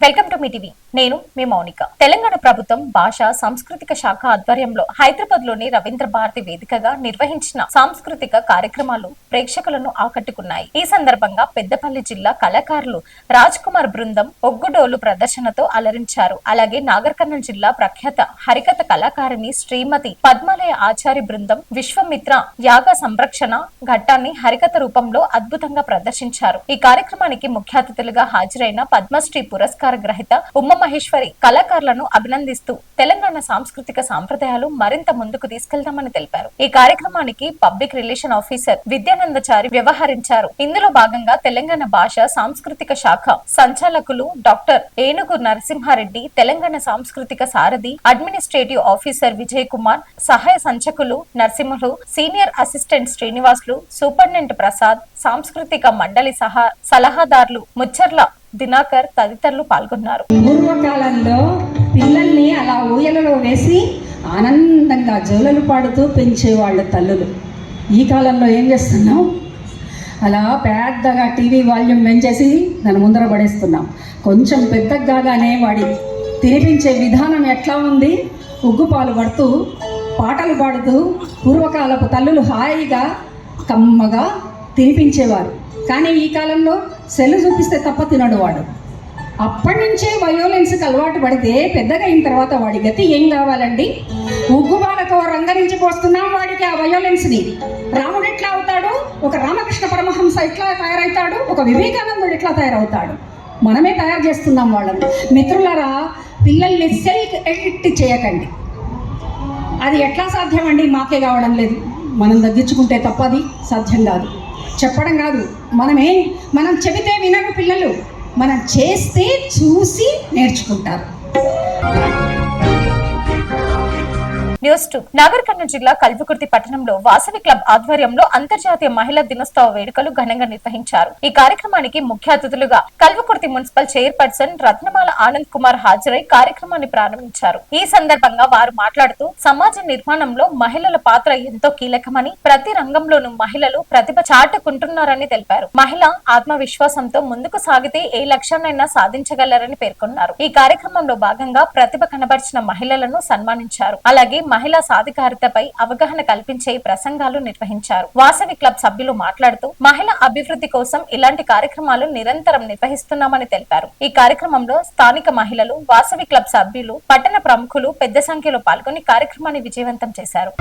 Welcome to me TV. నేను మీ మౌనిక. తెలంగాణ ప్రభుత్వం భాషా సాంస్కృతిక శాఖ ఆధ్వర్యంలో హైదరాబాద్ లోని రవీంద్ర భారతి వేదికగా నిర్వహించిన సాంస్కృతిక కార్యక్రమాలు ప్రేక్షకులను ఆకట్టుకున్నాయి. ఈ సందర్భంగా పెద్దపల్లి జిల్లా కళాకారులు రాజ్ కుమార్ బృందం ఒగ్గుడోలు ప్రదర్శనతో అలరించారు. అలాగే నాగర్ కర్నూల్ జిల్లా ప్రఖ్యాత హరికథ కళాకారిణి శ్రీమతి పద్మాలయ ఆచారి బృందం విశ్వమిత్ర యాగ సంరక్షణ ఘట్టాన్ని హరికథ రూపంలో అద్భుతంగా ప్రదర్శించారు. ఈ కార్యక్రమానికి ముఖ్య అతిథులుగా హాజరైన పద్మశ్రీ పురస్కార గ్రహీత ఉమ్మ మహేశ్వరి కళాకారులను అభినందిస్తూ తెలంగాణ సాంస్కృతిక సాంప్రదాయాలు మరింత ముందుకు తీసుకెళ్తామని తెలిపారు. ఈ కార్యక్రమానికి పబ్లిక్ రిలేషన్ ఆఫీసర్ విద్యానందచారి వ్యవహరించారు. ఇందులో భాగంగా తెలంగాణ భాష సాంస్కృతిక శాఖ సంచాలకులు డాక్టర్ ఏనుగు నరసింహారెడ్డి, తెలంగాణ సాంస్కృతిక సారథి అడ్మినిస్ట్రేటివ్ ఆఫీసర్ విజయ్ కుమార్, సహాయ సంచకులు Narasimhulu, senior assistant Srinivasulu, superintendent Prasad, సాంస్కృతిక మండలి సలహాదారులు ముచ్చర్ల దినాకర్ తదితరులు పాల్గొన్నారు. పూర్వకాలంలో పిల్లల్ని అలా ఊయలలో వేసి ఆనందంగా జోలలు పాడుతూ పెంచేవాళ్ళ తల్లులు. ఈ కాలంలో ఏం చేస్తున్నాం? అలా పెద్దగా టీవీ వాల్యూమ్ పెంచేసి దాని ముందర పడేస్తున్నాం. కొంచెం పెద్దగానే వాడి తినిపించే విధానం ఎట్లా ఉంది? ఉగ్గుపాలు పడుతూ పాటలు పాడుతూ పూర్వకాలపు తల్లులు హాయిగా కమ్మగా తినిపించేవారు. కానీ ఈ కాలంలో సెల్లు చూపిస్తే తప్ప తినడు వాడు. అప్పటి నుంచే వయోలెన్స్కి అలవాటు పడితే పెద్దగా అయిన తర్వాత వాడి గతి ఏం కావాలండి? ఉగ్గుబాలతో రంగరించిపోస్తున్నాం వాడికి ఆ వయోలెన్స్ని. రాముడు ఎట్లా అవుతాడు? ఒక రామకృష్ణ పరమహంస ఎట్లా తయారవుతాడు? ఒక వివేకానందుడు ఎట్లా తయారవుతాడు? మనమే తయారు చేస్తున్నాం వాళ్ళని. మిత్రులారా, పిల్లల్ని సెల్ఫ్ ఎడిక్ట్ చేయకండి. అది ఎట్లా సాధ్యం అండి? మాకే కావడం లేదు. మనం తగ్గించుకుంటే తప్ప అది సాధ్యం కాదు. చెప్పడం కాదు, మనం చెబితే వినరు పిల్లలు, మనం చేస్తే చూసి నేర్చుకుంటారు. న్యూస్ 2 నాగర్ కర్నూల్ జిల్లా కల్వకుర్తి పట్టణంలో వాసవి క్లబ్ ఆధ్వర్యంలో అంతర్జాతీయ మహిళా దినోత్సవ వేడుకలు ఘనంగా నిర్వహించారు. ఈ కార్యక్రమానికి ముఖ్య అతిథులుగా కల్వకుర్తి మున్సిపల్ చైర్పర్సన్ రత్నమాల ఆనంద్ కుమార్ హాజరై కార్యక్రమాన్ని ప్రారంభించారు. ఈ సందర్భంగా వారు మాట్లాడుతూ సమాజ నిర్మాణంలో మహిళల పాత్ర ఎంతో కీలకమని, ప్రతి రంగంలోనూ మహిళలు ప్రతిభ చాటుకుంటున్నారని తెలిపారు. మహిళ ఆత్మవిశ్వాసంతో ముందుకు సాగితే ఏ లక్ష్యాన్నైనా సాధించగలరని పేర్కొన్నారు. ఈ కార్యక్రమంలో భాగంగా ప్రతిభ కనబరిచిన మహిళలను సన్మానించారు. అలాగే మహిళా సాధికారితపై అవగాహన కల్పించే ప్రసంగాలు నిర్వహించారు. వాసవి క్లబ్ సభ్యులు మాట్లాడుతూ మహిళా అభివృద్ధి కోసం ఇలాంటి కార్యక్రమాలు నిరంతరం నిర్వహిస్తున్నామని తెలిపారు. ఈ కార్యక్రమంలో స్థానిక మహిళలు, వాసవి క్లబ్ సభ్యులు, పట్టణ ప్రముఖులు పెద్ద సంఖ్యలో పాల్గొని కార్యక్రమాన్ని విజయవంతం చేశారు.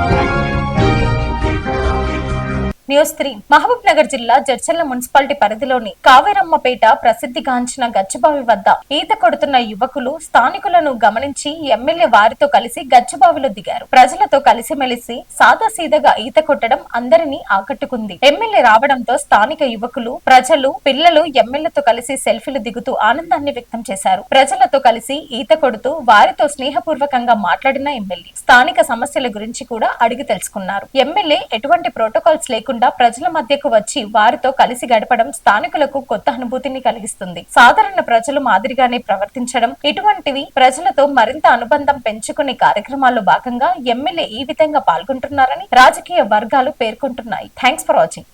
న్యూస్ 3 మహబూబ్ నగర్ జిల్లా జడ్చర్ల మున్సిపాలిటీ పరిధిలోని కావేరమ్మపేట ప్రసిద్ధిగాంచిన గచ్చబావి వద్ద ఈత కొడుతున్న యువకులు స్థానికులను గమనించి ఎమ్మెల్యే వారితో కలిసి గచ్చబావిలో దిగారు. ప్రజలతో కలిసిమెలిసి సాదాసీదగా ఈత కొట్టడం అందరినీ ఆకట్టుకుంది. ఎమ్మెల్యే రావడంతో స్థానిక యువకులు, ప్రజలు, పిల్లలు ఎమ్మెల్యేతో కలిసి సెల్ఫీలు దిగుతూ ఆనందాన్ని వ్యక్తం చేశారు. ప్రజలతో కలిసి ఈత కొడుతూ వారితో స్నేహపూర్వకంగా మాట్లాడిన ఎమ్మెల్యే స్థానిక సమస్యల గురించి కూడా అడిగి తెలుసుకున్నారు. ఎమ్మెల్యే ఎటువంటి ప్రోటోకాల్స్ లేకుండా ప్రజల మధ్యకు వచ్చి వారితో కలిసి గడపడం స్థానికులకు కొత్త అనుభూతిని కలిగిస్తుంది. సాధారణ ప్రజలు మాదిరిగానే ప్రవర్తించడం, ఇటువంటివి ప్రజలతో మరింత అనుబంధం పెంచుకునే కార్యక్రమాల్లో భాగంగా ఎమ్మెల్యే ఈ విధంగా పాల్గొంటున్నారని రాజకీయ వర్గాలు పేర్కొంటున్నాయి. Thanks for watching.